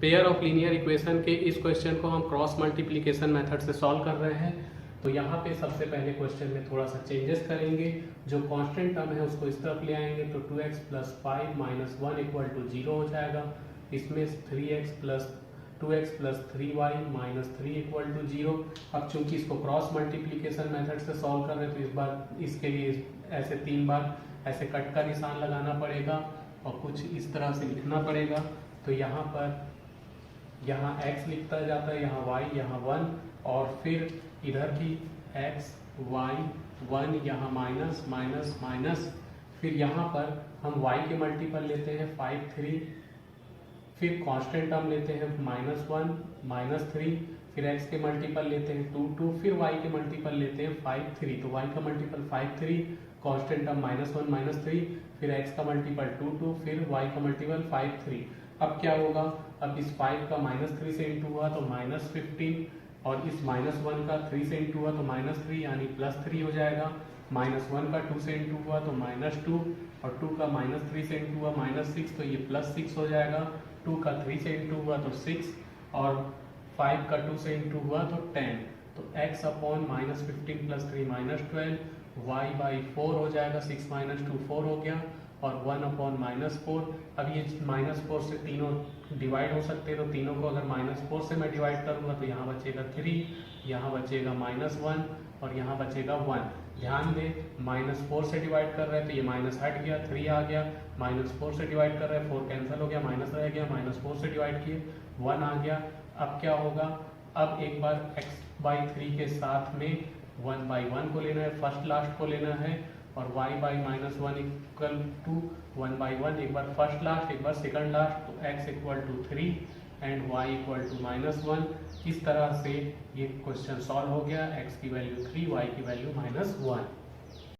Pair of linear equation के इस question को हम क्रॉस मल्टीप्लिकेशन मेथड से सॉल्व कर रहे हैं। तो यहाँ पे सबसे पहले क्वेश्चन में थोड़ा सा चेंजेस करेंगे। जो कांस्टेंट टर्म है उसको इस तरफ ले आएंगे तो 2x + 5 - 1 = 0 हो जाएगा। इसमें 3x + 2x + 3y - 3 = 0। अब चूंकि इसको क्रॉस मल्टीप्लिकेशन मेथड से सॉल्व कर रहे हैं तो इस बार इसके लिए ऐसे 3 बार ऐसे कट का निशान लगाना पड़ेगा और कुछ इस तरह से लिखना पड़ेगा। तो यहाँ x लिखता जाता है, यहाँ y, यहाँ 1 और फिर इधर भी x y 1, यहाँ माइनस माइनस माइनस। फिर यहाँ पर हम y के मल्टीपल लेते हैं 5 3, फिर कांस्टेंट टर्म लेते हैं -1 -3, फिर x के मल्टीपल लेते हैं 2 2, फिर y के मल्टीपल लेते हैं 5 3। तो y का मल्टीपल 5 3, कांस्टेंट टर्म -1 -3, फिर x का मल्टीपल 2 2, फिर y का मल्टीपल 5 3। अब क्या होगा, अब इस 5 का -3 से इंटू हुआ तो -15 और इस -1 का 3 से इंटू हुआ तो -3 यानी +3 हो जाएगा। -1 का 2 से इंटू हुआ तो -2 और 2 का -3 से इंटू हुआ -6 तो ये +6 हो जाएगा। 2 का 3 से इंटू हुआ तो 6 और 5 का 2 से इंटू हुआ तो 10। तो x अपॉन -15 + 3 -12, y/4 हो जाएगा। 6 - 2 4 हो गया और 1 अपॉन -4। अब ये -4 से तीनों डिवाइड हो सकते हैं, तो तीनों को अगर -4 से मैं डिवाइड करूंगा तो यहाँ बचेगा 3, यहाँ बचेगा -1 और यहाँ बचेगा 1। ध्यान दें -4 से डिवाइड कर रहे हैं तो ये माइनस हट गया, 3 आ गया। -4 से डिवाइड कर रहे हैं 4 कैंसिल हो गया, माइनस रह गया। -4 से डिवाइड किए 1 आ गया। अब क्या होगा, अब एक बार x/3 के साथ में 1/1 को लेना है, फर्स्ट लास्ट को लेना है और y/-1 = 1/1। एक बार फर्स्ट लास्ट एक बार सेकंड लास्ट, तो x = 3 एंड y = -1। इस तरह से ये क्वेश्चन सॉल्व हो गया। x की वैल्यू 3, y की वैल्यू -1।